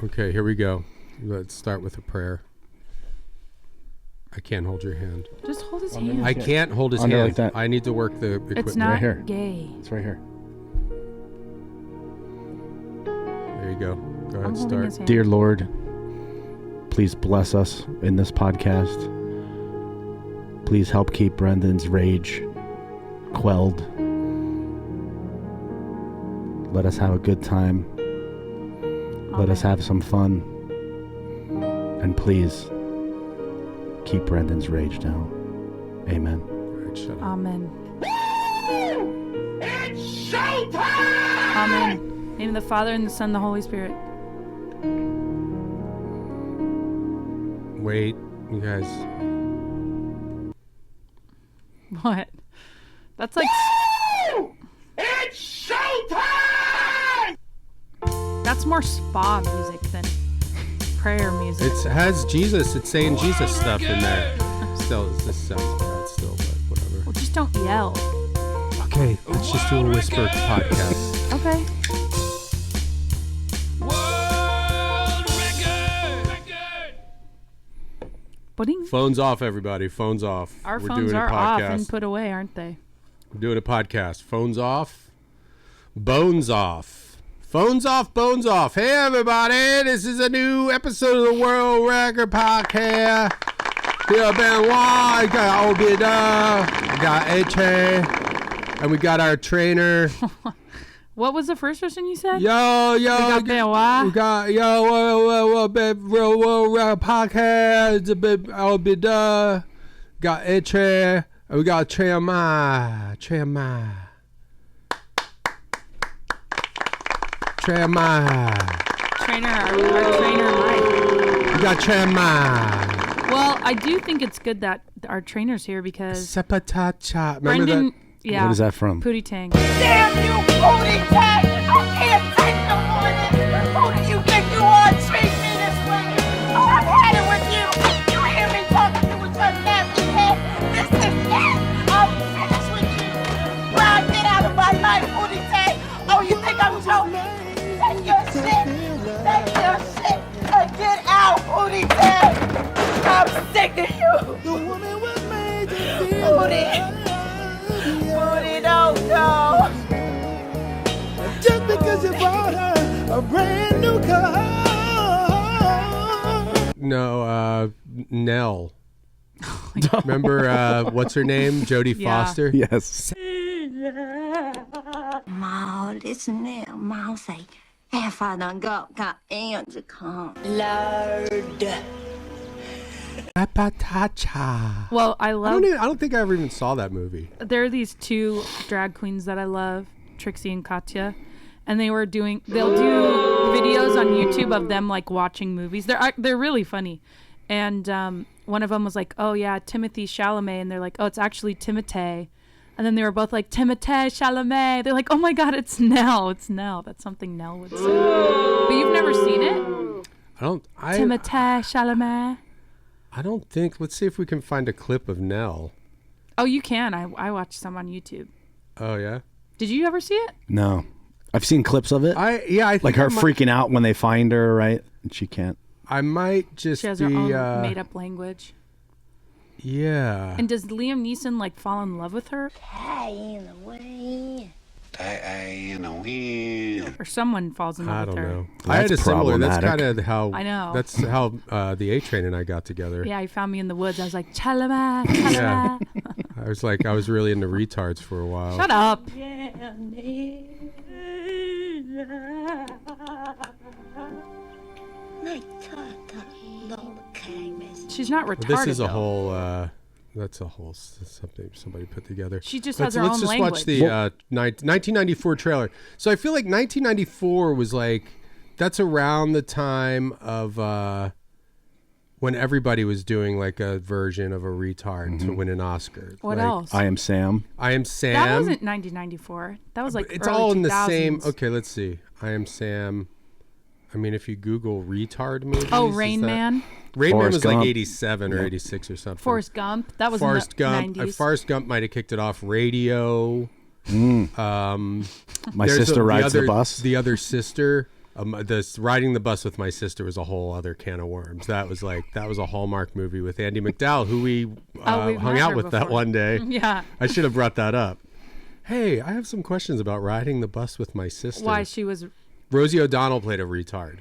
Okay, here we go. Let's start with a prayer. I can't hold your hand. Just hold his hand. I can't hold his Under hand. like that. I need to work the equipment. It's not right here. gay. It's right here. There you go. Go ahead, I'm holding start. his hand. Dear Lord, please bless us in this podcast. Please help keep Brendan's rage quelled. Let us have a good time. Let us have some fun. And please keep Brendan's rage down. Amen. All right, shut up. Amen. It's showtime! Amen. In the name of the Father, and the Son, and the Holy Spirit. Wait, you guys. What? That's like... It's showtime! That's more spa music than prayer music. It has Jesus. It's saying Jesus stuff in there. Still, this sounds bad still, but whatever. Well, just don't yell. Okay, let's just do a whisper podcast. Okay. Pudding? Phones off, everybody. Phones off. Our We're phones doing are a off podcast. and put away, aren't they? We're doing a podcast. Phones off. Bones off. Phones off, bones off. Hey, everybody. This is a new episode of the World Record Podcast. Here, Benoit. We got Obida. We got H.A. And we got our trainer. What was the first person you said? Yo. We got Benoit. We got, Real World Record Podcast. A bit Obida. Got H.A. And we got Trainer, our trainer Mike. we got Trainer. Well, I do think it's good that our trainer's here because Sepatacha. Remember Brendan, that? yeah. What is that from? Pootie Tang. Damn you, booty tag! I can't take no more of this! Who do you think you are? Treat me this way! Oh, I've had it with you! You hear me talking to with your nasty head? This is it! I'm finished with you! Well, get out of my life, booty tag! Oh, you think I'm joking? Take your shit! Take your shit! And get out, booty tag! I'm sick of you! The woman was made to feel booty! Booty don't go. Just because you bought her a brand new car. No, Nell. Remember, what's her name? Jodie Yeah. Foster? Yes. Ma, listen now. Ma say, if I done got ends to come. Sepatacha. Well, I love. I don't think I ever even saw that movie. There are these two drag queens that I love, Trixie and Katya, and they'll do videos on YouTube of them like watching movies. They're really funny, and one of them was like, "Oh yeah, Timothy Chalamet," and they're like, "Oh, it's actually Timothée," and then they were both like, "Timothée Chalamet." They're like, "Oh my God, it's Nell. It's Nell. That's something Nell would say." But you've never seen it, Timothée Chalamet. I don't think. Let's see if we can find a clip of Nell. Oh, you can. I watched some on YouTube. Oh yeah. Did you ever see it? No. I've seen clips of it. I think like her I might, freaking out when they find her, right? And she can't. I might just She has be. her own made-up language. Yeah. And does Liam Neeson like fall in love with her? Hey, in the way. Or someone falls in love I with don't her? know. That's I had a similar. That's problematic. kind of how. I know. That's how the A Train and I got together. Yeah, he found me in the woods. I was like, Chalama, Chalama. I was really into retards for a while. Shut up. She's not retarded. This is a though. whole. That's a whole something somebody put together. She just let's, has her let's own just language. watch the 1994 trailer. So I feel like 1994 was like that's around the time of when everybody was doing like a version of a retard to win an Oscar. What like, else? I Am Sam. I Am Sam. That wasn't 1994. That was like It's early all in 2000s. the same. Okay, let's see. I Am Sam. I mean, if you Google retard movies. Oh, is Rain that- Man. Rain Man Forrest was like Gump. 87 or 86 or something. Forrest Gump. That was Forrest in the Gump. 90s. Forrest Gump might have kicked it off. Radio. My There's sister rides the bus. The other sister. This riding the bus with my sister was a whole other can of worms. That was a Hallmark movie with Andie MacDowell, who we We've hung met out her with that before. one day. Yeah. I should have brought that up. Hey, I have some questions about riding the bus with my sister. Why she was... Rosie O'Donnell played a retard.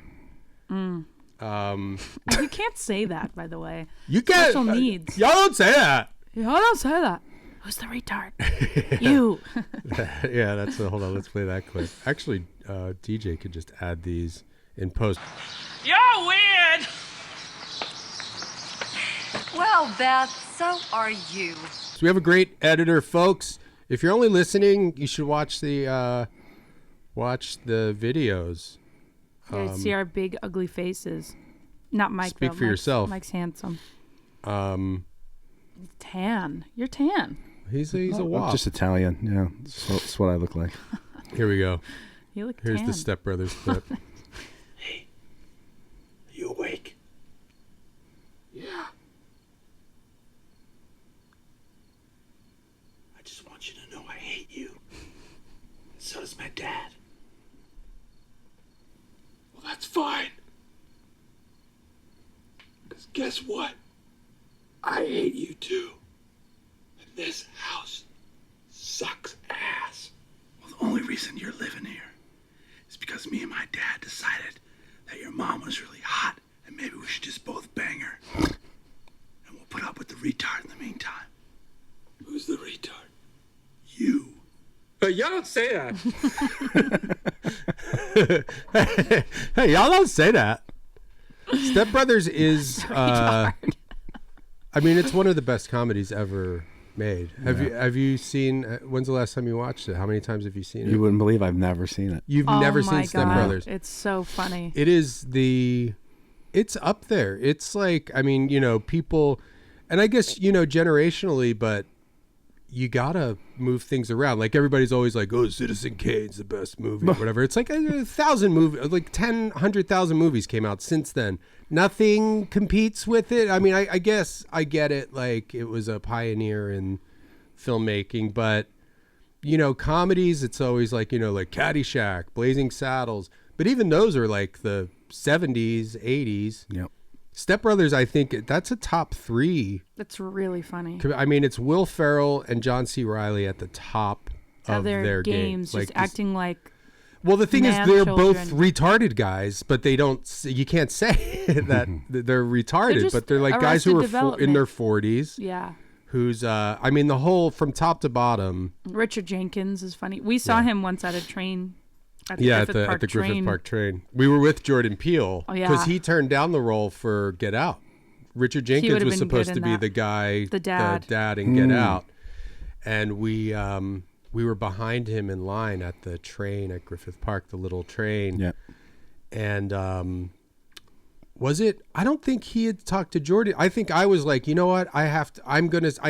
You can't say that, by the way. You can't. Special needs. Y'all don't say that. Y'all don't say that. Who's the retard? You. Yeah, that's hold on. Let's play that clip. Actually, DJ could just add these in post. You're weird. Well, Beth, so are you. So we have a great editor, folks. If you're only listening, you should watch the videos. You see our big, ugly faces. Not Mike, Speak though. for yourself. Mike's handsome. Um, Tan. You're tan. he's a I'm wop. just Italian. Yeah, that's what I look like. Here we go. You look Here's tan. the Step Brothers clip. Hey, are you awake? Yeah. I just want you to know I hate you. So does my dad. Well, that's fine. Because guess what? I hate you too. And this house sucks ass. Well, the only reason you're living here is because me and my dad decided that your mom was really hot and maybe we should just both bang her. And we'll put up with the retard in the meantime. Who's the retard? You. But y'all don't say that. Hey, y'all don't say that. Step Brothers is, I mean, it's one of the best comedies ever made. Have you seen? When's the last time you watched it? How many times have you seen it? You wouldn't believe I've never seen it. You've Oh never my seen Step God. Brothers. It's so funny. It is it's up there. It's like, I mean, people, and I guess, generationally, but you gotta move things around. Like everybody's always like, oh, Citizen Kane's the best movie or whatever. It's like 1,000 movies, like 100,000 movies came out since then. Nothing competes with it. I mean, I guess I get it. Like it was a pioneer in filmmaking, but comedies, it's always like, like Caddyshack, Blazing Saddles, but even those are like the 70s, 80s. Yep. Step Brothers, I think that's a top 3. That's really funny. I mean, it's Will Ferrell and John C. Reilly at the top of their games, game. just acting like. Well, the thing is, man they're children. both retarded guys, but they don't. You can't say that they're retarded, just but they're like guys who Arrested are in their Development. 40s. Yeah. Who's I mean, the whole from top to bottom. Richard Jenkins is funny. We saw him once at a train. At the Yeah, Griffith at Park the Griffith train. Park train. We were with Jordan Peele Oh, yeah. because he turned down the role for Get Out. Richard Jenkins would've was been supposed good to in be that. the guy, The dad. in Get Out, and we were behind him in line at the train at Griffith Park, the little train. Yeah. And was it? I don't think he had talked to Jordan. I think I was like, you know what? I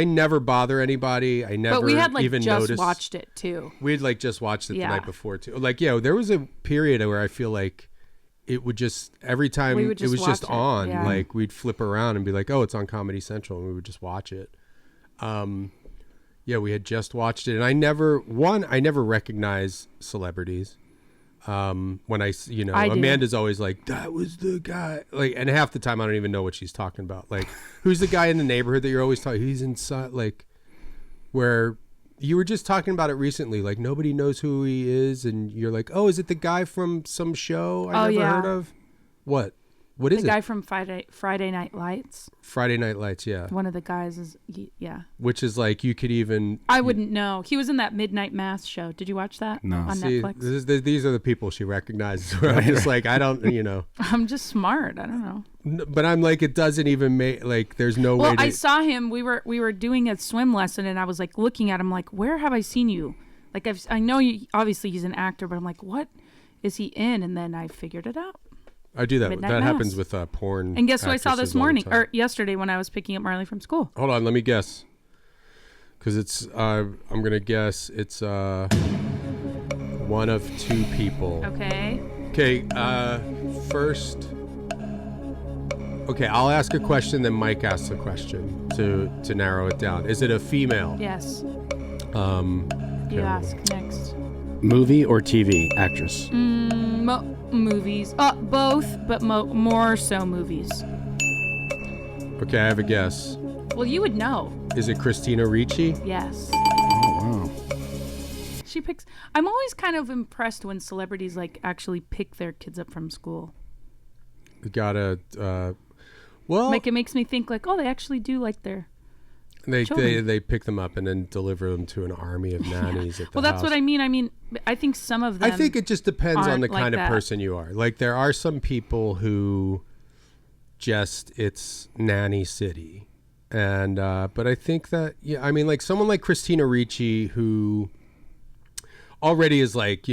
never bother anybody. I never But we had even just noticed. watched it too. We'd just watched it the Yeah. night before too. There was a period where I feel like it would just every time We would it was just just watch it, on, yeah. like we'd flip around and be like, oh, it's on Comedy Central, and we would just watch it. We had just watched it, and I never recognize celebrities. When I do. Amanda's always like, that was the guy, like, and half the time I don't even know what she's talking about. Like, who's the guy in the neighborhood that you're always talking? He's inside, like, where you were just talking about it recently. Like, nobody knows who he is, and you're like, oh, is it the guy from some show I never heard of? What is it? The guy from Friday Night Lights. Friday Night Lights, yeah. One of the guys is, yeah. Which is like, you could even... I wouldn't know. He was in that Midnight Mass show. Did you watch that? No. On See, Netflix? these are the people she recognizes. Where I'm just like, I don't, I'm just smart. I don't know. But I'm like, it doesn't even make, like, there's no way Well, to... I saw him. We were doing a swim lesson, and I was like looking at him like, where have I seen you? Like, I know you, obviously he's an actor, but I'm like, what is he in? And then I figured it out. I do that. Midnight That Mass. happens with porn. And guess who I saw actresses this all the morning time. or yesterday when I was picking up Marley from school? Hold on, let me guess. Because it's, I'm going to guess it's one of 2 people. Okay. Okay, first... Okay, I'll ask a question, then Mike asks a question to narrow it down. Is it a female? Yes. Okay. You ask next. Movie or TV actress? Movies. Both, but more so movies. Okay, I have a guess. Well, you would know. Is it Christina Ricci? Yes. Oh, wow. She picks. I'm always kind of impressed when celebrities like actually pick their kids up from school. Gotta. Well, Like it makes me think like, oh, they actually do like their. they pick them up and then deliver them to an army of nannies at the Well, that's house. what I mean. I mean, I think some of them. I think it just depends on aren't the like kind of that. person you are. Like there are some people who just it's nanny city, and but I think that I mean like someone like Christina Ricci who already is like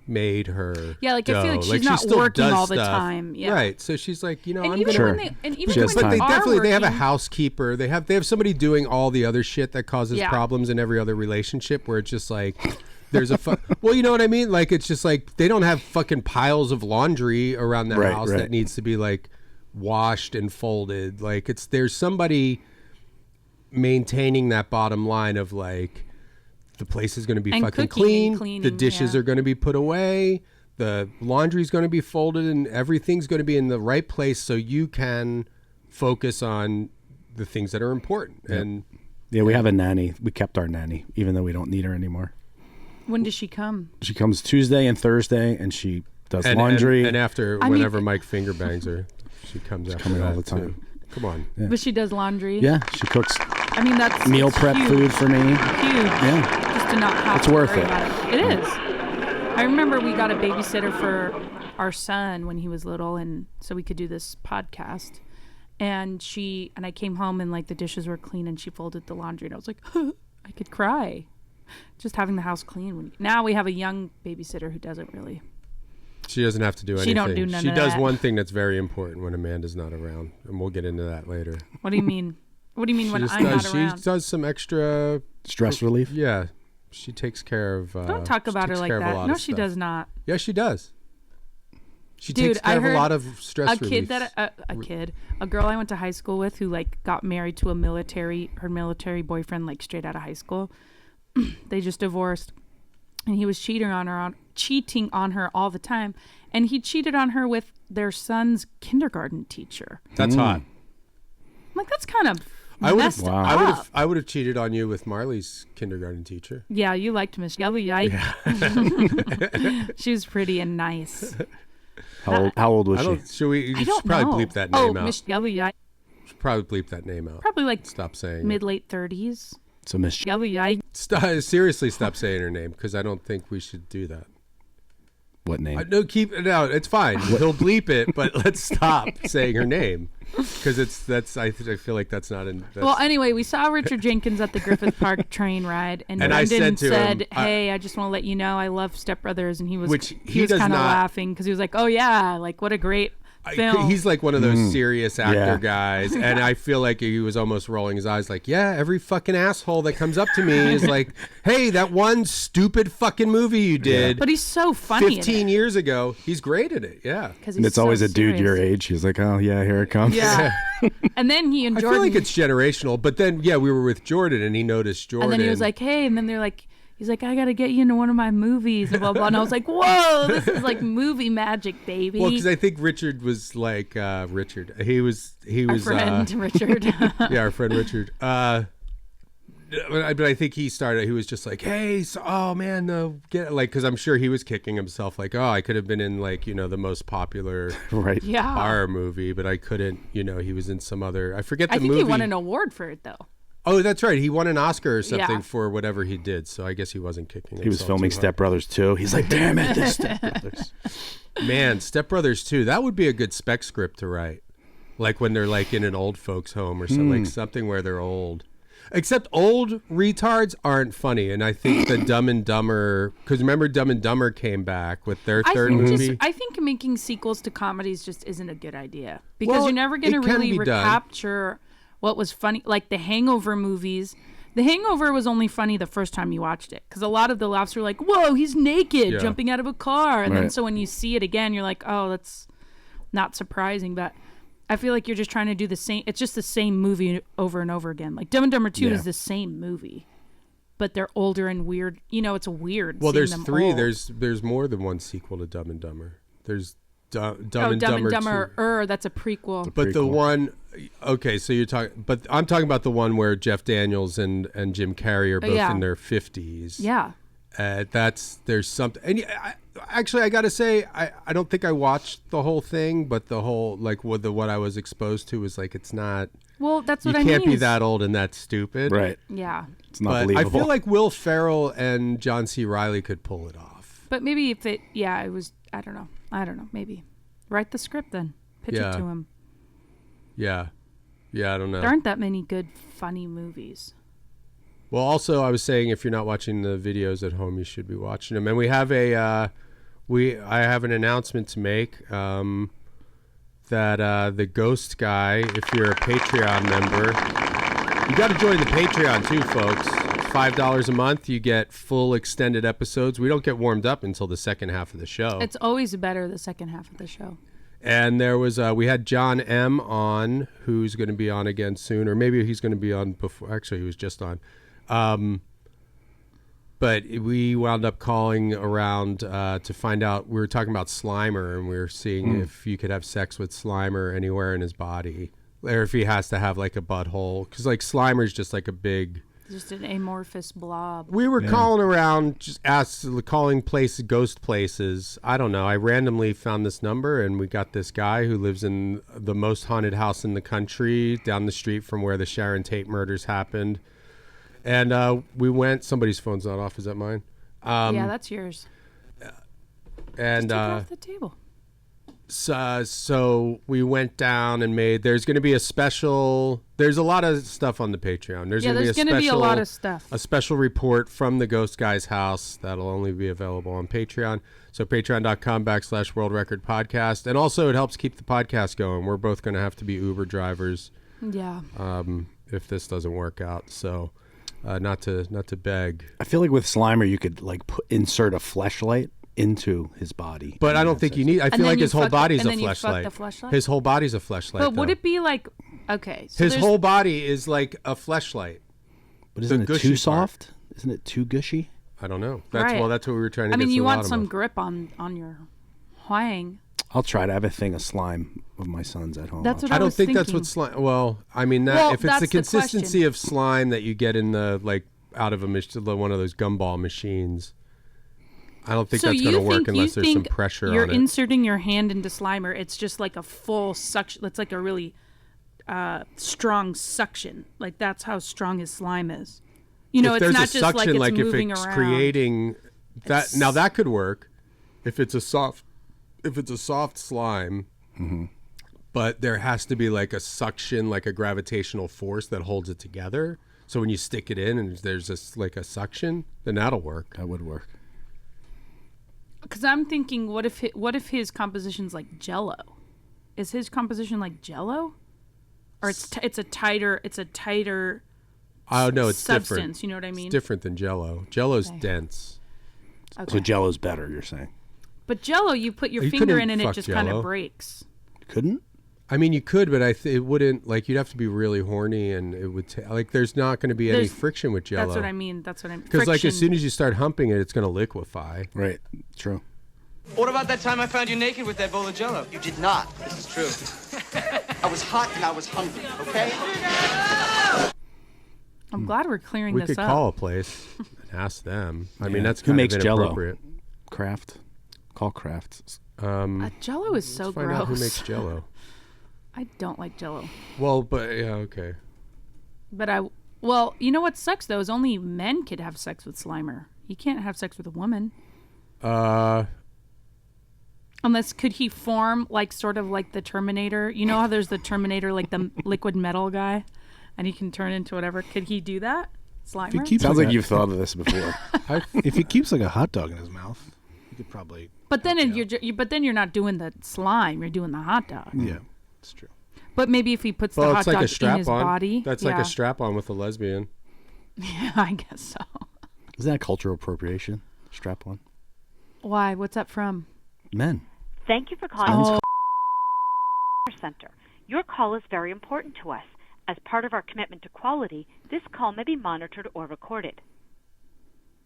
made her Yeah, like dough. I feel like she's she not still working does all the stuff. time. Yeah. Right. So she's like And I'm even gonna. when they and even Just when time. they They are definitely they have a working- housekeeper. They have somebody doing all the other shit that causes Yeah. problems in every other relationship. Where it's just like there's a well, you know what I mean? Like it's just like they don't have fucking piles of laundry around the house that needs to be like washed and folded. Like there's somebody maintaining that bottom line of like the place is going to be And fucking cooking clean. and cleaning, The dishes yeah. are going to be put away. The laundry's going to be folded and everything's going to be in the right place so you can focus on the things that are important. Yep. And Yeah, we have a nanny. We kept our nanny, even though we don't need her anymore. When does she come? She comes Tuesday and Thursday, and she does laundry. and after whenever Mike finger bangs her, she comes after coming that all the time. too. Come on. Yeah. But she does laundry. Yeah, she cooks I mean, that's meal it's prep huge. food for me. Huge. Yeah. Just to not have It's to worth worry it. about it. It is. I remember we got a babysitter for our son when he was little, and so we could do this podcast. And I came home and like the dishes were clean, and she folded the laundry, and I was like, I could cry, just having the house clean. Now we have a young babysitter who doesn't really. She doesn't have to do anything. She don't do none She of does that. one thing that's very important when Amanda's not around, and we'll get into that later. What do you mean? What do you mean when I'm not around? She does some extra Stress relief. Yeah, she takes care of. Don't talk about her like that. No, she does not. Yeah, she does. She Dude, takes care I of a heard lot of stress relief. a girl I went to high school with who like got married to her military boyfriend like straight out of high school. They just divorced, and he was cheating on her all the time, and he cheated on her with their son's kindergarten teacher. That's hot. I'm like, that's kind of I messed up. I would have cheated on you with Marley's kindergarten teacher. Yeah, you liked Miss Jello. She was pretty and nice. How old was she? Should we? I You don't should probably know. bleep that name out. Miss Jello. Should probably bleep that name out. Probably like Stop saying mid-late 30s. So Miss Jello. Seriously, stop saying her name because I don't think we should do that. What name? No, keep it out. It's fine. He'll bleep it, but let's stop saying her name because I feel like that's not in. Well, anyway, we saw Richard Jenkins at the Griffith Park train ride, and I Brendan said to him, "Hey, I just want to let you know I love Step Brothers," and he was Which he was does kind of not- laughing because he was like, "Oh yeah, like what a great film." He's like one of those serious actor Yeah. guys, and I feel like he was almost rolling his eyes, like, yeah, every fucking asshole that comes up to me is like, hey, that one stupid fucking movie you did. But he's so funny. 15 years ago. He's great at it. Yeah. because And it's always a dude your age. He's like, oh yeah, here it comes. Yeah. And then he and I Jordan. feel like it's generational, but then we were with Jordan, and he noticed Jordan. and then he was like, "Hey," and then they're like. He's like, I gotta get you into one of my movies, and blah blah. And I was like, "Whoa, this is like movie magic, baby." well, because I think Richard was like Richard. He was Our friend Richard. yeah, our friend Richard. But I think he started. He was just like, "Hey, oh man, because I'm sure he was kicking himself, like, oh, I could have been in like the most popular Right. Yeah. horror movie, but I couldn't. He was in some other. I forget the I think movie. he won an award for it though. Oh, that's right. He won an Oscar or something Yeah. for whatever he did. So I guess he wasn't kicking. He was himself filming too hard. Step Brothers 2. He's like, damn it, this Step Brothers. Man, Step Brothers 2. That would be a good spec script to write. Like when they're like in an old folks home or something, like something where they're old. Except old retards aren't funny. And I think the Dumb and Dumber, because remember Dumb and Dumber came back with their third movie. I think making sequels to comedies just isn't a good idea because Well, you're never going to it can really be done. recapture what was funny. Like the Hangover movies. The Hangover was only funny the first time you watched it because a lot of the laughs were like, "Whoa, he's naked Yeah. jumping out of a car," and then Right. so when you see it again, you're like, "Oh, that's not surprising." But I feel like you're just trying to do the same. It's just the same movie over and over again. Like Dumb and Dumber 2 Yeah. is the same movie, but they're older and weird. It's weird. Well, seeing there's them three. old. There's more than one sequel to Dumb and Dumber. There's Dumb Dumb and and Dumber 2. That's a prequel. But the one, okay, so you're talking, but I'm talking about the one where Jeff Daniels and Jim Carrey are both in their 50s. Yeah. There's something, and actually I gotta say, I don't think I watched the whole thing, but the whole, like, what I was exposed to was like, it's not. Well, that's what I mean. You can't be is- that old and that stupid. Right. Yeah. It's not But believable. I feel like Will Ferrell and John C. Reilly could pull it off. But maybe if it was, I don't know, maybe. Write the script then. Pitch it to him. Yeah. Yeah, I don't know. There aren't that many good, funny movies. Well, also, I was saying if you're not watching the videos at home, you should be watching them. And we have I have an announcement to make that the Ghost Guy, if you're a Patreon member, you got to join the Patreon too, folks. It's $5 a month. You get full extended episodes. We don't get warmed up until the second half of the show. It's always better the second half of the show. And there was we had John M. on, who's going to be on again soon, or maybe he's going to be on before. Actually, he was just on. But we wound up calling around to find out. We were talking about Slimer, and we were seeing if you could have sex with Slimer anywhere in his body, or if he has to have like a butthole, because like Slimer's just like a big. Just an amorphous blob. We were calling around, just calling ghost places. I don't know. I randomly found this number, and we got this guy who lives in the most haunted house in the country, down the street from where the Sharon Tate murders happened. And we went. Somebody's phone's not off. Is that mine? Yeah, that's yours. And Just take it off the table. So we went down and there's going to be a special. There's a lot of stuff on the Patreon. There's going to be a lot of stuff. A special report from the Ghost Guy's house that'll only be available on Patreon. So patreon.com/World Record Podcast. And also it helps keep the podcast going. We're both going to have to be Uber drivers. Yeah. If this doesn't work out. So not to beg. I feel like with Slimer, you could like insert a fleshlight into his body. But I don't think you need. I feel like his whole body's a fleshlight. Fleshlight. His whole body's a fleshlight. But would it be like okay? So his whole body is like a fleshlight. But isn't it too soft? Isn't it too gushy? I don't know. That's right. Well, that's what we were trying to. I get mean, to you the want bottom some of. grip on your hwang. I'll try to have a thing of slime of my son's at home. That's what I don't was think thinking. that's what slime. Well, I mean, if it's the consistency of slime that you get in the out of one of those gumball machines. I don't think that's going to work unless there's some pressure on it. You're inserting your hand into Slimer. It's just like a full suction. It's like a really strong suction. Like that's how strong his slime is. You know, it's not just suction, like it's moving if it's around. creating that. Now that could work if it's a soft slime. Mm-hmm. But there has to be like a suction, like a gravitational force that holds it together. So when you stick it in and there's just like a suction, then that'll work. That would work. Because I'm thinking, what if his composition's like Jello? Is his composition like Jello, or it's a tighter? Oh no, it's substance. Different. You know what I mean? It's different than Jello. Jello's dense. Okay. So Jello's better, you're saying? But Jello, you put your You finger couldn't in and it fuck just kind Jell-O. of breaks. Couldn't? I mean, you could, but it wouldn't. Like, you'd have to be really horny, and it would there's not going to be any friction with Jello. That's what I mean. Because like as soon as you start humping it, it's going to liquefy. Right. True. What about that time I found you naked with that bowl of Jello? You did not. This is true. I was hot and I was hungry, okay? I'm glad we're clearing We this could up. call a place and ask them. I mean, Yeah. that's Who kind makes of Jell-O? inappropriate. Kraft. Call Kraft. Jello is so Let's find gross. out who makes Jello. I don't like Jello. Well, but yeah, okay. But well, you know what sucks though is only men could have sex with Slimer. He can't have sex with a woman. Unless could he form like sort of like the Terminator? You know how there's the Terminator, like the liquid metal guy, and he can turn into whatever. Could he do that, Slimer? Sounds like you've thought of this before. If he keeps like a hot dog in his mouth, he could probably. But then you're not doing the slime. You're doing the hot dog. Yeah, it's true. But maybe if he puts the Well, hot it's like dog a strap in his on. body, That's like a strap on with a lesbian. Yeah, I guess so. Isn't that cultural appropriation? Strap on. Why? What's that from? Men. Thank you for calling the Center. Your call is very important to us. As part of our commitment to quality, this call may be monitored or recorded.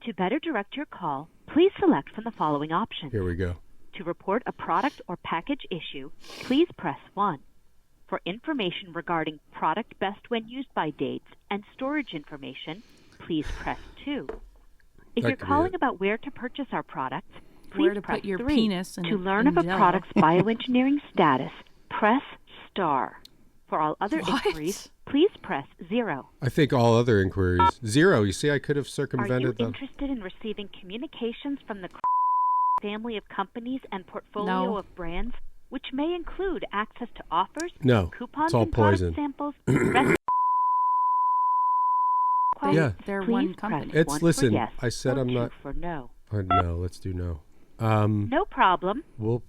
To better direct your call, please select from the following options. Here we go. To report a product or package issue, please press 1. For information regarding product best when used by dates and storage information, please press 2. If you're calling about where to purchase our products, Where please to press put your 3. penis in To a- learn in of a Jello. product's bioengineering status, press star. For all other inquiries, please press 0. I think all other inquiries. 0. You see, I could have Are you circumvented that. interested in receiving communications from the family of companies and portfolio No. of brands, which may include access to offers, No, coupons, it's all and product poison. samples? Rest- Yeah. They're Please one press company. It's 1 listen. for yes, I said or I'm 2 not. for no. No, let's do no. No problem. Well,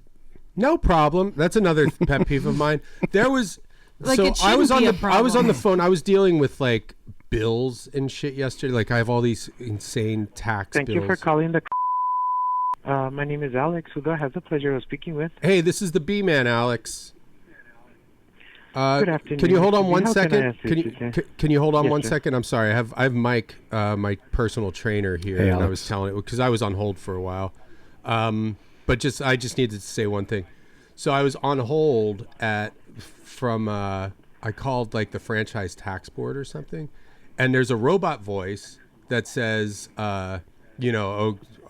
no problem. That's another pet peeve of mine. There was Like, so it I was on shouldn't be the a I was on the problem. phone. I was dealing with like bills and shit yesterday. Like I have all these insane tax Thank bills. you for calling the. My name is Alex. Who do I have the pleasure of speaking with? Hey, this is the B-Man, Alex. Good afternoon. Can you hold on Mr. B. one How can I second? assist Can you you today? can you hold on Yes, one sir. second? I'm sorry. I have Mike, my personal trainer here, Hey, and I Alex. was telling it because I was on hold for a while. But I just needed to say one thing. So I was on hold from I called like the franchise tax board or something, and there's a robot voice that says,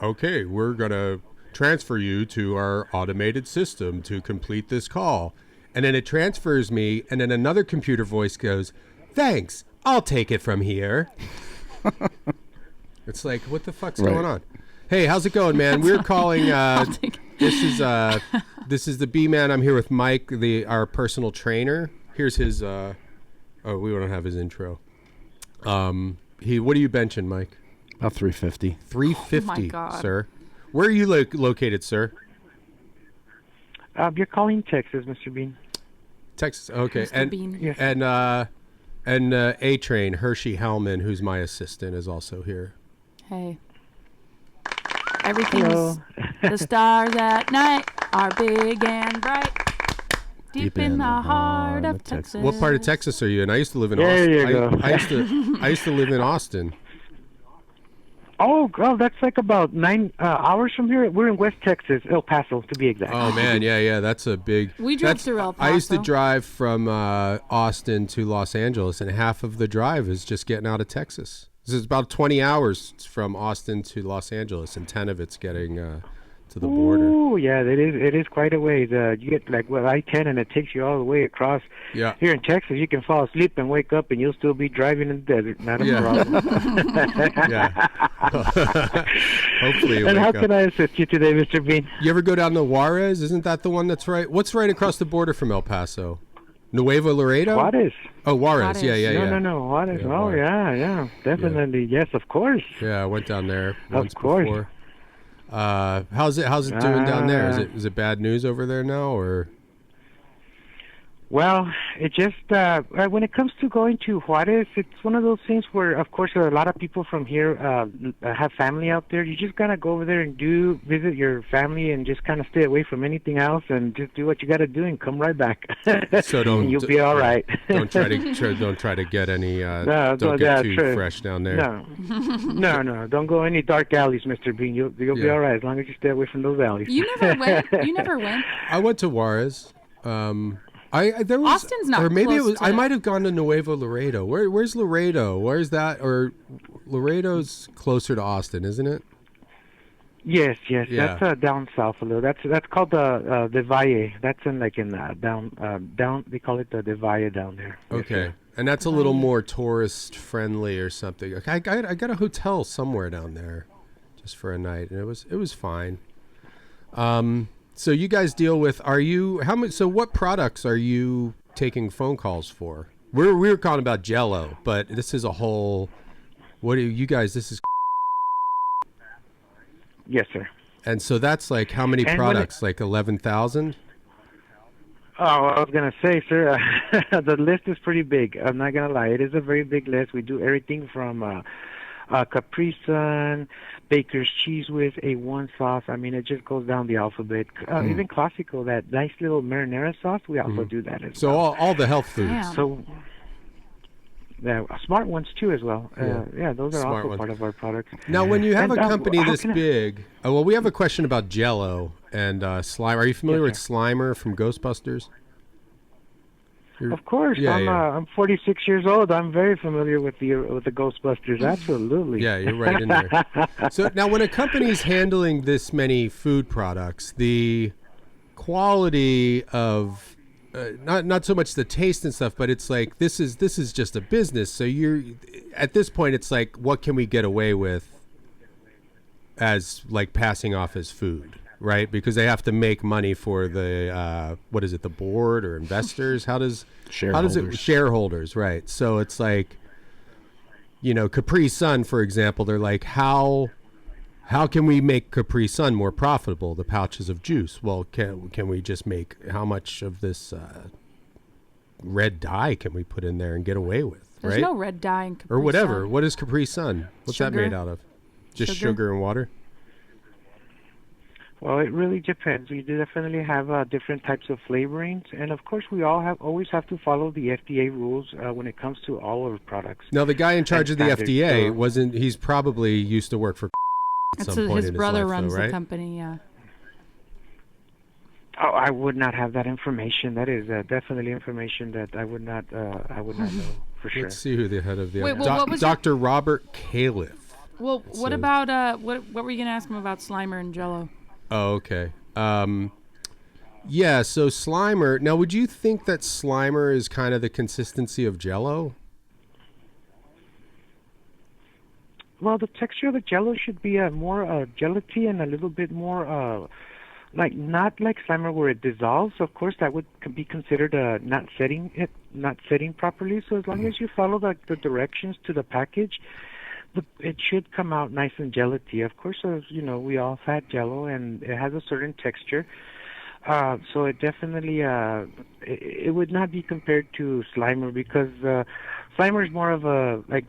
okay, we're gonna transfer you to our automated system to complete this call. And then it transfers me, and then another computer voice goes, thanks, I'll take it from here. It's like, what the fuck's Right. going on? Hey, how's it going, man? We're calling, this is the B-Man. I'm here with Mike, our personal trainer. Here's his, we don't have his intro. What are you benching, Mike? About 350. 350, Oh my God. sir. Where are you located, sir? You're calling Texas, Mr. Bean. Texas. Okay. Mr. Bean. Yes. And A-Train, Hershey Hellman, who's my assistant, is also here. Hey. Everything's Hello. the stars at night are big and bright. Deep in the heart of Texas. What part of Texas are you in? I used to live in There Austin. you go. I used to live in Austin. Oh, girl, that's like about 9 hours from here. We're in West Texas, El Paso, to be exact. Oh man, yeah, that's a big. We drove through El I used to Paso. drive from Austin to Los Angeles, and half of the drive is just getting out of Texas. This is about 20 hours from Austin to Los Angeles, and 10 of it's getting to the border. Oh, yeah, it is quite a ways. You get like I-10, and it takes you all the way across. Yeah. Here in Texas, you can fall asleep and wake up, and you'll still be driving in the desert. Not a problem. Yeah. Hopefully you And wake how up. can I assist you today, Mr. Bean? You ever go down to Juarez? Isn't that the one that's right? What's right across the border from El Paso? Nuevo Laredo? Juarez. Oh, Juarez. Juarez. Yeah. No, Juarez. Yeah, Oh, Juarez. yeah, definitely. Yes, of course. Yeah, I went down there Of once course. before. How's it doing down there? Is it bad news over there now, or? Well, it just when it comes to going to Juarez, it's one of those things where, of course, a lot of people from here have family out there. You just gotta go over there and visit your family, and just kind of stay away from anything else, and just do what you gotta do, and come right back. So don't. And you'll be all right. Don't try to get any. No, don't get yeah, too true. fresh down there. No. Don't go any dark alleys, Mr. Bean. You'll be Yeah. all right as long as you stay away from those alleys. You never went. You never went. I went to Juarez. There was, Austin's not or maybe it close was. to I that. might have gone to Nuevo Laredo. Where's Laredo? Where's that? Or Laredo's closer to Austin, isn't it? Yes. Yeah. That's down south a little. That's called the Valle. That's in down. They call it the Valle down there. Yes, Okay, sir. and that's a little more tourist friendly or something. I got a hotel somewhere down there, just for a night, and it was fine. So you guys deal with? So what products are you taking phone calls for? We were calling about Jello, but this is a whole. What do you guys? This is. Yes, sir. And so that's like how many And products? Like 11,000. Oh, I was gonna say, sir, the list is pretty big. I'm not gonna lie, it is a very big list. We do everything from Capri Sun, Baker's Cheese Whiz, A1 sauce. I mean, it just goes down the alphabet. Even Classico, that nice little marinara sauce, we also do that as So well. all the health foods. Damn. So, smart ones too as well. Yeah. Those are Smart also ones. part of our products. Now, when you have And, a company how this can I- big, well, we have a question about Jello. and Slimer. Are you familiar with Slimer from Ghostbusters? Of course. I'm 46 years old. I'm very familiar with the Ghostbusters. Absolutely. Yeah, you're right in there. So now, when a company's handling this many food products, the quality of not so much the taste and stuff, but it's like this is just a business. So you're at this point, it's like, what can we get away with as like passing off as food, right? Because they have to make money for the what is it, the board or investors? How does it shareholders, right? So it's like, Capri Sun, for example, they're like, how can we make Capri Sun more profitable? The pouches of juice. Well, can we just make, how much of this red dye can we put in there and get away with? There's right? no red dye in Capri or whatever. Sun. What is Capri Sun? What's that made out of? Just sugar and water? Well, it really depends. We do definitely have different types of flavorings, and of course, we always have to follow the FDA rules when it comes to all of our products. Now, the guy in charge of the FDA he's probably used to work for at some point his in brother his life, runs though, right? the company, yeah. Oh, I would not have that information. That is definitely information that I would not know for sure. Let's see who the head of the what was Dr. Robert Califf. Well, what about what were you going to ask him about Slimer and Jello? Oh, okay. Yeah, so Slimer. Now, would you think that Slimer is kind of the consistency of Jello? Well, the texture of the Jello should be more gelatin and a little bit more not like Slimer where it dissolves. Of course, that would be considered not setting properly. So as long as you follow the directions to the package, it should come out nice and gelatine. Of course, we all had Jello, and it has a certain texture. So it definitely it would not be compared to Slimer, because Slimer is more of a, like,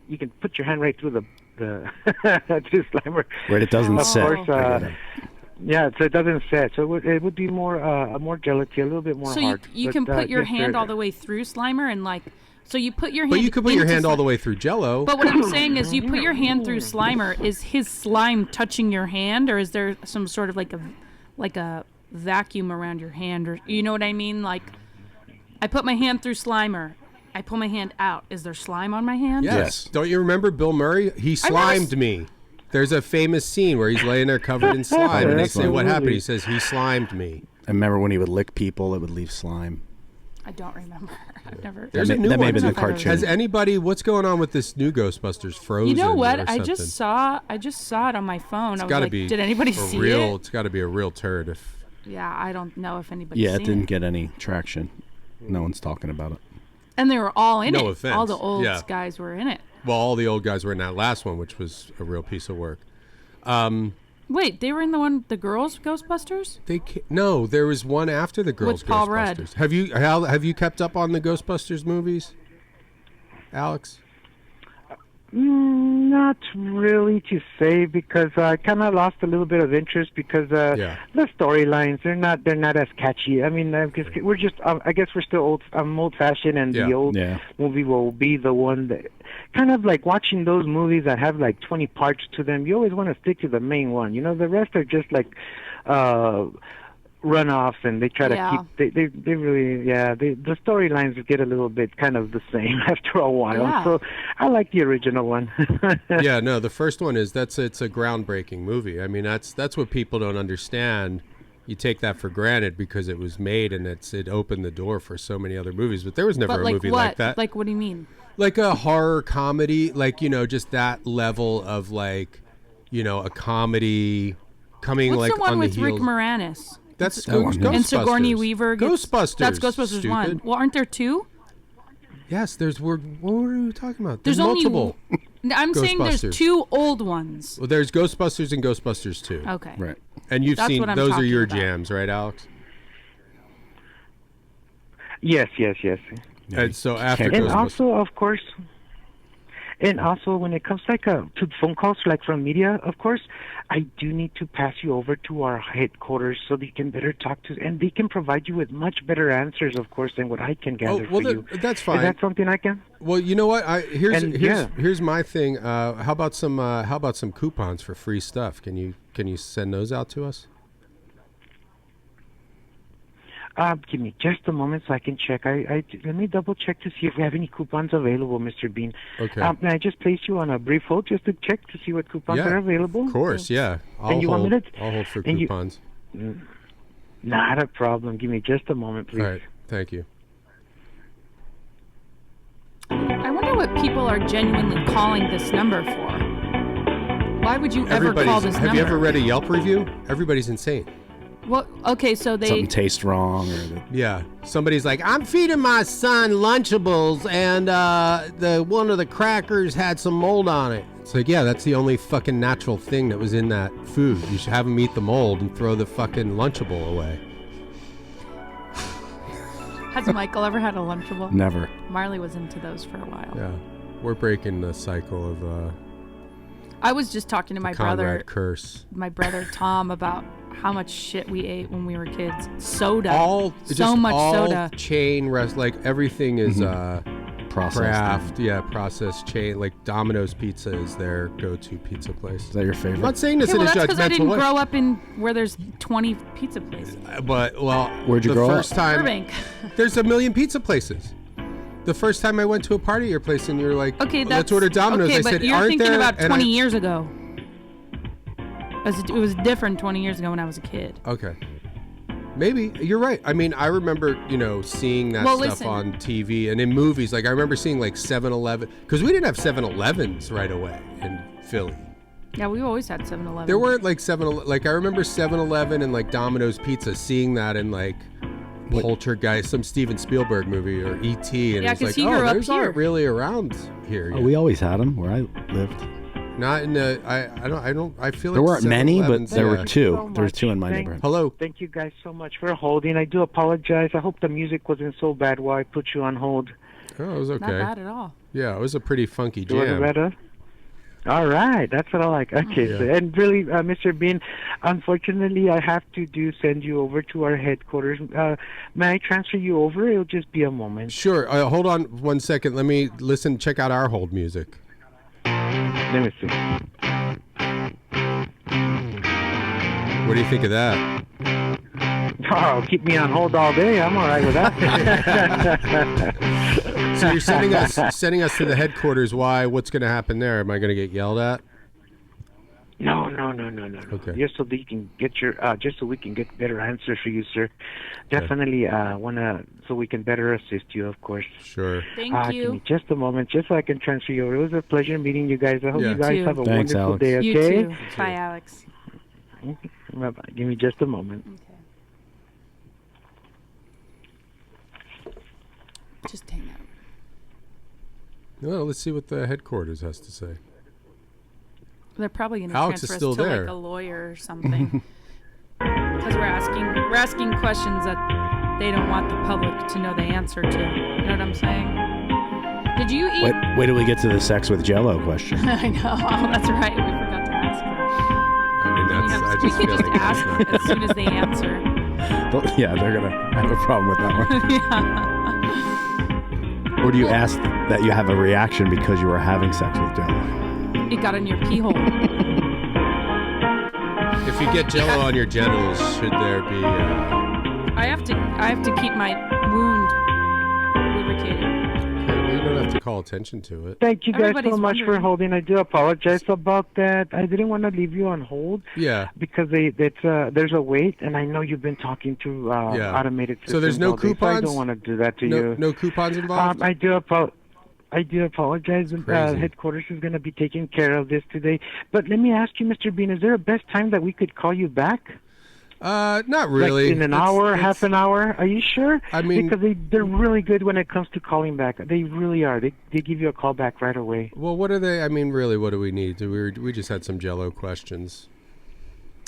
you can put your hand right through the to Slimer. Right, it doesn't set. Of course, yeah, so it doesn't set. So it would be more gelatine, a little bit more hard. So you can put your hand all the way through Slimer and like. So you put your hand. But you could put your hand all the way through Jello. But what I'm saying is, you put your hand through Slimer. Is his slime touching your hand, or is there some sort of like a vacuum around your hand, or you know what I mean? Like, I put my hand through Slimer. I pull my hand out. Is there slime on my hand? Yes. Don't you remember Bill Murray? He slimed me. There's a famous scene where he's laying there covered in slime, and they say, "What happened?" He says, "He slimed me." I remember when he would lick people, it would leave slime. I don't remember. I've never. There's a new that may one. have been the cartoon. Has anybody? What's going on with this new Ghostbusters Frozen? You know what? Or I just saw it on my phone. It's I was like, did anybody see it? It's got to be a real turd. Yeah, I don't know if anybody. Yeah, it didn't get any traction. No one's talking about it. And they were all in it. No offense. All the old guys were in it. Well, all the old guys were in that last one, which was a real piece of work. Wait, they were in the girls Ghostbusters? No, there was one after the girls with Paul Ghostbusters. Rudd. Have you kept up on the Ghostbusters movies, Alex? Not really to say, because I kind of lost a little bit of interest because the storylines they're not as catchy. I mean, we're just I guess we're still old. I'm old fashioned, and the old movie will be the one that kind of like watching those movies that have like 20 parts to them. You always want to stick to the main one. The rest are just like runoffs, and they try to keep they really the storylines get a little bit kind of the same after a while. So I like the original one. Yeah, no, the first one it's a groundbreaking movie. I mean, that's what people don't understand. You take that for granted because it was made and it opened the door for so many other movies, but there was never a movie like that. Like, what do you mean? Like a horror comedy, like, just that level of, like, a comedy coming What's like the one on with the heels. Rick Moranis? That's Ghostbusters. And Sigourney Weaver. Ghostbusters. That's Ghostbusters 1. Well, aren't there two? Yes, what are you talking about? There's multiple. I'm saying there's two old ones. Well, there's Ghostbusters and Ghostbusters 2. Okay. Right. And you've seen, those are your jams, right, Alex? Yes. And so after and also, of course, and also when it comes like to phone calls like from media, of course, I do need to pass you over to our headquarters so they can better talk to, and they can provide you with much better answers, of course, than what I can gather for you. That's fine. Is that something I can? Well, you know what? Here's my thing. How about some coupons for free stuff? Can you send those out to us? Give me just a moment so I can check. Let me double check to see if we have any coupons available, Mr. Bean. Okay. May I just place you on a brief hold just to check to see what coupons are available? Of course, yeah. I'll hold for coupons. Not a problem. Give me just a moment, please. All right. Thank you. I wonder what people are genuinely calling this number for. Why would you ever call this number? Have you ever read a Yelp review? Everybody's insane. Well, okay, so they... Something tastes wrong. Yeah. Somebody's like, I'm feeding my son Lunchables, and one of the crackers had some mold on it. It's like, yeah, that's the only fucking natural thing that was in that food. You should have him eat the mold and throw the fucking Lunchable away. Has Michael ever had a Lunchable? Never. Marley was into those for a while. Yeah. We're breaking the cycle of... I was just talking to my brother, my brother Tom, about how much shit we ate when we were kids. Soda. So much soda. Chain rest, like everything is processed. Craft, processed chain. Like Domino's Pizza is their go-to pizza place. Is that your favorite? I'm not saying this in a judgmental way. That's because I didn't grow up in where there's 20 pizza places. Where'd you grow up? Burbank. There's a million pizza places. The first time I went to a party at your place and you're like, okay, let's order Domino's. Okay, I said, but you're aren't thinking there? about 20 years ago. It was different 20 years ago when I was a kid. Okay. Maybe. You're right. I mean, I remember, seeing that stuff on TV and in movies. Like, I remember seeing, like, 7-Eleven. Because we didn't have 7-Elevens right away in Philly. Yeah, we always had 7-Eleven. There weren't, like, 7-Eleven. Like, I remember 7-Eleven and, like, Domino's Pizza, seeing that in, like... Poltergeist, some Steven Spielberg movie, or E.T. And it's like, those aren't really around here. We always had them where I lived. Not in the. I feel there like weren't many, but there were two. There were two in my neighborhood. Hello. Thank you guys so much for holding. I do apologize. I hope the music wasn't so bad while I put you on hold. Oh, it was okay. Not bad at all. Yeah, it was a pretty funky jam. All right, that's what I like. Okay, so, and really, Mr. Bean, unfortunately, I have to send you over to our headquarters. May I transfer you over? It'll just be a moment. Sure. Hold on 1 second. Let me check out our hold music. Let me see. What do you think of that? Oh, keep me on hold all day. I'm all right with that. So you're sending us to the headquarters. Why? What's going to happen there? Am I going to get yelled at? No. Okay. Just so that you can get just so we can get better answers for you, sir. Definitely so we can better assist you, of course. Sure. Thank you. Give me just a moment, just so I can transfer you over. It was a pleasure meeting you guys. I hope you guys have a Thanks, wonderful Alex. day. Okay. You too. Bye, Alex. Bye-bye. Give me just a moment. Okay. Just hang out. Well, let's see what the headquarters has to say. They're probably going to Alex transfer is still us to there. like a lawyer or something. Because we're asking questions that they don't want the public to know the answer to. You know what I'm saying? Did you eat? Wait till we get to the sex with Jello question. I know. Oh, that's right. We forgot to ask her. I mean, We could just ask as soon as they answer. Yeah, they're going to have a problem with that one. Yeah. Or do you ask that you have a reaction because you were having sex with Jello? It got in your pee hole. If you get Jello on your genitals, should there be? I have to keep my wound lubricated. Okay, well, you don't have to call attention to it. Thank you guys Everybody's so much for wondering. holding. I do apologize about that. I didn't want to leave you on hold. Yeah. Because there's a wait, and I know you've been talking to automated systems. So there's no all day, coupons? So I don't want to do that to you. No coupons involved? I do apologize. Headquarters is going to be taking care of this today. But let me ask you, Mr. Bean, is there a best time that we could call you back? Not really. Like in an hour, half an hour? Are you sure? I mean, because they're really good when it comes to calling back. They really are. They give you a call back right away. Well, what are they? I mean, really, what do we need? We just had some Jello questions.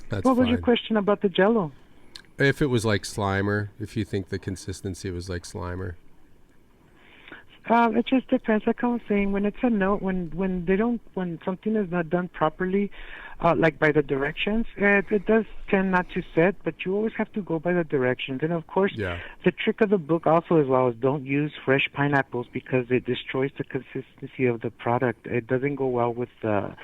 That's What was fine. your question about the Jello? If it was like Slimer, if you think the consistency was like Slimer. It just depends. Like I was saying, when it's a no, when something is not done properly, like by the directions. It does tend not to set, but you always have to go by the directions. And of course, the trick of the book also as well is don't use fresh pineapples because it destroys the consistency of the product. It doesn't go well with the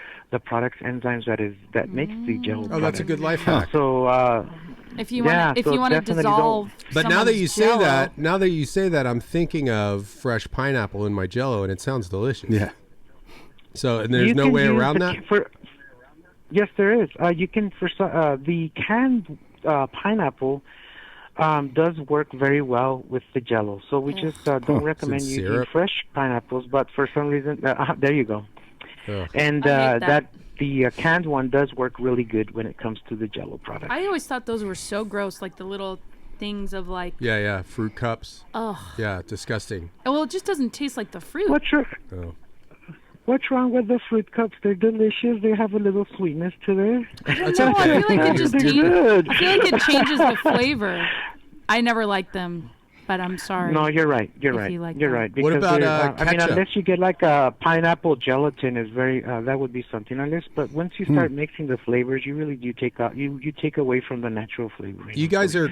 product's enzymes that makes the Jello. Oh, that's a good life hack. So if you want to dissolve, but now that you say that, I'm thinking of fresh pineapple in my Jello, and it sounds delicious. Yeah. So, and there's no way around that? Yes, there is. You can, the canned pineapple does work very well with the Jello. So we just don't recommend using fresh pineapples, but for some reason, there you go. And the canned one does work really good when it comes to the Jello product. I always thought those were so gross, like the little things of like... Yeah, fruit cups. Ugh. Yeah, disgusting. Well, it just doesn't taste like the fruit. What's wrong with the fruit cups? They're delicious. They have a little sweetness to them. I don't know. I feel like it just I feel like it changes the flavor. I never liked them, but I'm sorry. No, you're right. You're right. Because what about I mean, unless you get like a pineapple gelatin, is very that would be something. Unless, but once you start mixing the flavors, you really do take out you take away from the natural flavoring. You guys are.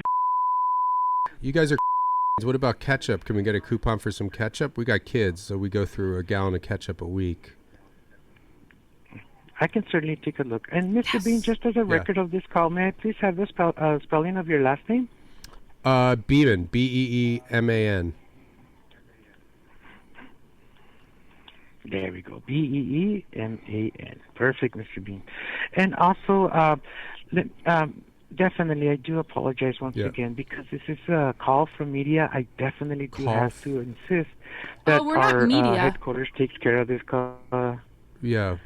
What about ketchup? Can we get a coupon for some ketchup? We got kids, so we go through a gallon of ketchup a week. I can certainly take a look. And Mr. Bean, just as a record of this call, may I please have the spelling of your last name? Beeman, Beeman. There we go, Beeman. Perfect, Mr. Bean. And also, definitely, I do apologize once again because this is a call from media. I definitely do have to insist that our headquarters takes care of this call. We're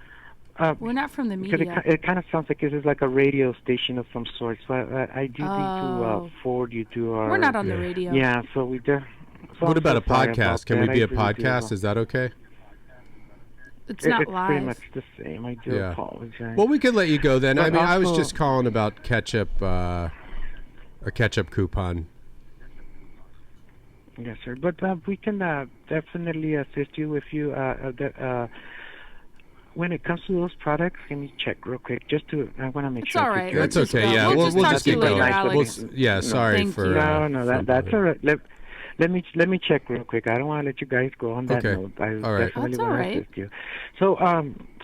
not from the media. It kind of sounds like this is like a radio station of some sort. So I do need to forward you to our... We're not on the radio. Yeah, so we do. So what about a podcast? Can we be a podcast? Is that okay? It's not live. Pretty much the same. I do apologize. Well, we could let you go then. But I was just calling about ketchup, a ketchup coupon. Yes, sir. But we can definitely assist you if you when it comes to those products. Let me check real quick. I want to make sure. All right. That's okay. Yeah, we'll just get going. Sorry for. No, that's all right. Let me check real quick. I don't want to let you guys go on that note. I definitely want to assist you.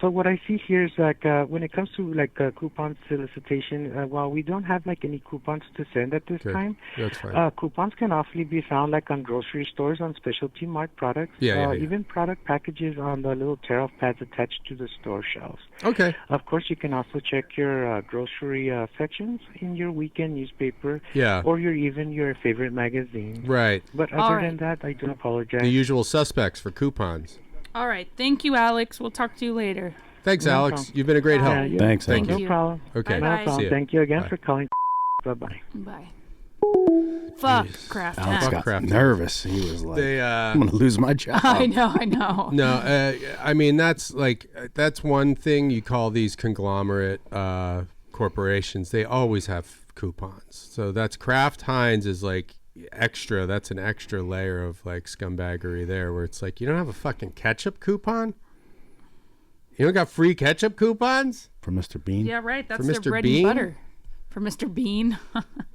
So what I see here is like when it comes to like coupon solicitation, while we don't have like any coupons to send at this time, that's fine. Coupons can awfully be found like on grocery stores, on specialty marked products, even product packages on the little tear-off pads attached to the store shelves. Okay. Of course, you can also check your grocery sections in your weekend newspaper, or your favorite magazine. Right. But other than that, I do apologize. The usual suspects for coupons. All right. Thank you, Alex. We'll talk to you later. Thanks, Alex. You've been a great help. Thanks, Thank you. No problem. Okay. No problem. Thank you again for calling. Bye-bye. Bye. Fuck Kraft. Alex got nervous. He was like, I'm going to lose my job. I know. No, I mean, that's one thing you call these conglomerate corporations. They always have coupons. So that's Kraft Heinz is like extra. That's an extra layer of like scumbaggery there where it's like, you don't have a fucking ketchup coupon? You don't got free ketchup coupons? For Mr. Bean? Yeah, right. That's for their Mr. bread Bean? and butter. For Mr. Bean.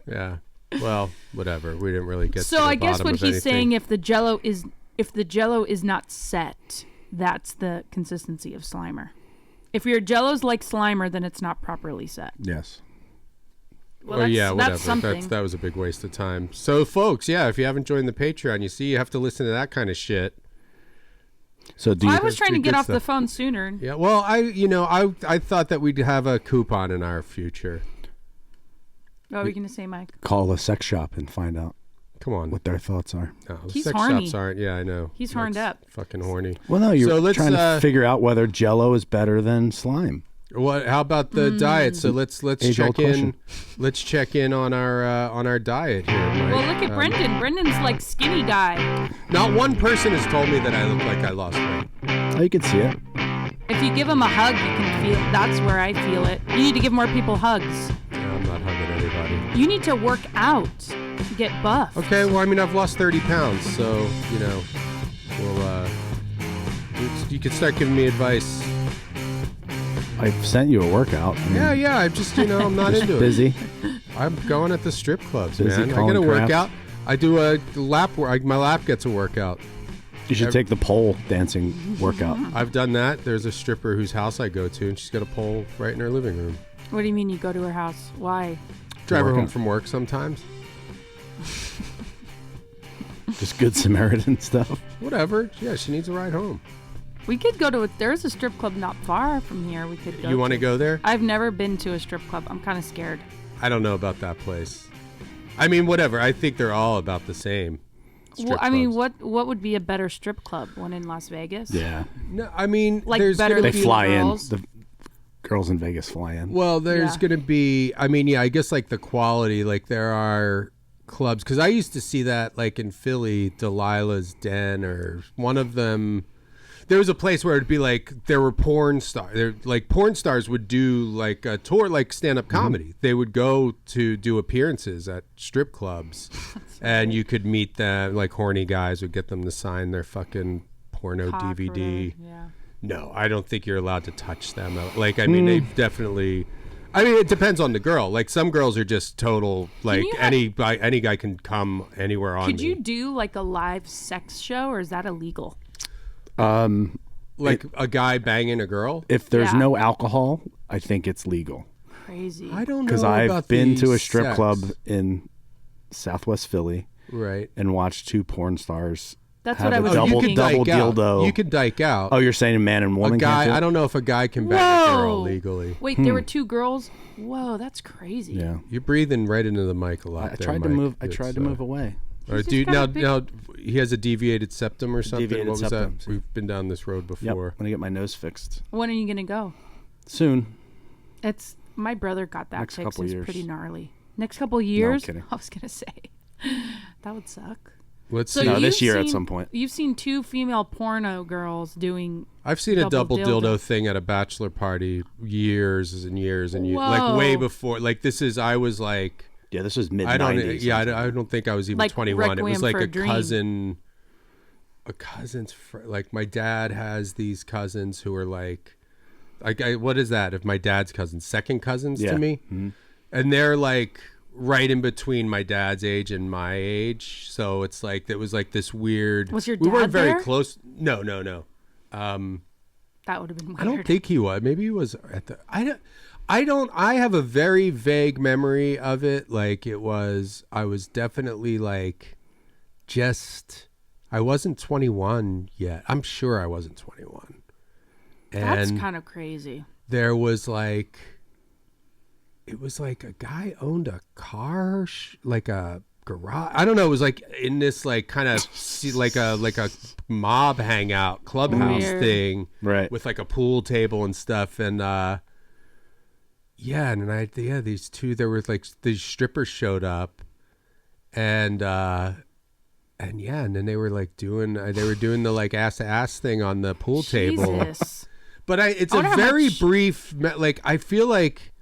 Yeah. Well, whatever. We didn't really get to the So I guess bottom what of he's anything. saying, if the Jello is not set, that's the consistency of Slimer. If your Jello's like Slimer, then it's not properly set. Yes. Well, whatever. That's something. That was a big waste of time. So, folks, if you haven't joined the Patreon, you see you have to listen to that kind of shit. So I was trying to get off the phone sooner. Yeah, well, I thought that we'd have a coupon in our future. What were you going to say, Mike? Call a sex shop and find out. Come on. What their thoughts are. No, He's sex horny. shops aren't. Yeah, I know. He's horned up. Fucking horny. Well, no, you're trying to figure out whether Jello is better than slime. What? How about the diet? So let's check in. Let's check in on our diet here, Mike. Well, look at Brendan. Brendan's like skinny guy. Not one person has told me that I look like I lost weight. Oh, you can see it. If you give him a hug, you can feel. That's where I feel it. You need to give more people hugs. No, I'm not hugging anybody. You need to work out. Get buff. Okay. Well, I mean, I've lost 30 pounds, so you could start giving me advice. I've sent you a workout. Yeah. I'm just, I'm not into busy. it. I'm going at the strip clubs, Busy man. I calling get a craft. workout. I do a lap work. My lap gets a workout. You should take the pole dancing workout. I've done that. There's a stripper whose house I go to, and she's got a pole right in her living room. What do you mean you go to her house? Why? Drive her home from work sometimes. Just good Samaritan stuff. Whatever. Yeah, she needs a ride home. We could go to there's a strip club not far from here. We could go. You want to go there? I've never been to a strip club. I'm kind of scared. I don't know about that place. I mean, whatever. I think they're all about the same. Well, I mean, what would be a better strip club? One in Las Vegas? Yeah. No, I mean, like there's better. They fly in. girls? The girls in Vegas fly in. Well, there's going to be. I mean, yeah. I guess like the quality. Like there are clubs because I used to see that like in Philly, Delilah's Den or one of them. There was a place where it'd be like there were porn stars. Like porn stars would do like a tour, like stand-up comedy. They would go to do appearances at strip clubs, and you could meet them. Like horny guys would get them to sign their fucking porno DVD. Yeah. No, I don't think you're allowed to touch them. Like I mean, they definitely. I mean, it depends on the girl. Like some girls are just total. Like any guy can come anywhere on. Could you do like a live sex show, or is that illegal? Like a guy banging a girl? If there's no alcohol, I think it's legal. Crazy. I don't know because about I've been to a the strip sex. club in Southwest Philly, right, and watched two porn stars. That's have what I a was double thinking. dildo. You could dyke out. Oh, you're saying a man and woman? A guy. Can't do it? I don't know if a guy can bang a girl legally. Wait, there were two girls. Whoa, that's crazy. Yeah, you're breathing right into the mic a lot. I tried to move. I tried to move away. Or dude, now he has a deviated septum or something. Deviated what was septum. that? We've been down this road before. Yep. I'm gonna get my nose fixed When are you gonna go? soon. It's my brother got that Next fixed. couple It's years. pretty gnarly. Next couple years? kidding. I was gonna say that would suck. Let's So see. No, you've this year at seen- some point. You've seen two female porno girls doing. I've seen a double dildo thing at a bachelor party years and years and years, Whoa. like way before. Like this is. I was like. Yeah, this was mid. I don't. 90s. Yeah, I don't think I was even Like 21. It was Requiem like for a a Dream. cousin. A cousin's like my dad has these cousins who are like what is that? If my dad's cousins, second cousins Yeah. to me, Mm-hmm. and they're like right in between my dad's age and my age. So it's like it was like this weird. Was your We weren't dad very there? close. No. That would have been weird. I don't think he was. Maybe he was at the. I have a very vague memory of it. Like it was. I was definitely like, just. I wasn't 21 yet. I'm sure I wasn't 21. That's And kind of crazy. there was like. It was like a guy owned a car, like a garage. I don't know. It was like in this like kind of like a mob hangout clubhouse Weird. thing, Right. with like a pool table and stuff. And these two. There were like these strippers showed up, and then they were like doing the like ass to ass thing on the pool table. Jesus. But it's I a wonder how very much- brief. Like I feel like.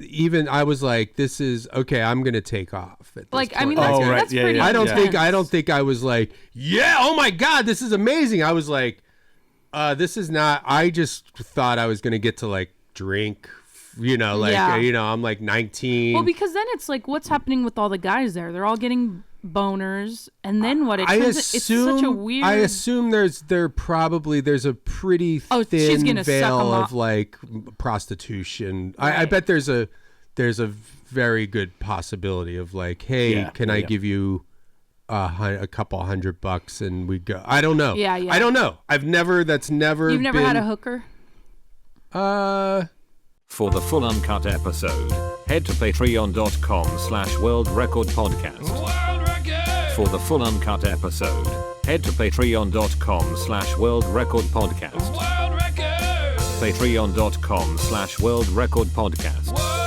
Even I was like, "This is okay. I'm gonna take off." At this Like, I point. mean, that's, Oh, right. that's Yeah, pretty. yeah. I don't intense. think I was like, "Yeah, oh my god, this is amazing." I was like, "This is not." I just thought I was gonna get to like drink, I'm like 19. Well, because then it's like, what's happening with all the guys there? They're all getting boners, and then what? It's such a weird. I assume there's a pretty Oh, she's thin gonna suck 'em veil off. of like prostitution. I Right. bet there's a very good possibility of like, hey, Yeah, can I yeah. Mm-hmm. give you a couple $100 and we go? I don't know. Yeah. I don't know. That's never. You've never been, had a hooker? For the full uncut episode, head to patreon.com/worldrecordpodcast. For the full uncut episode, head to patreon.com/worldrecordpodcast. Patreon.com/worldrecordpodcast.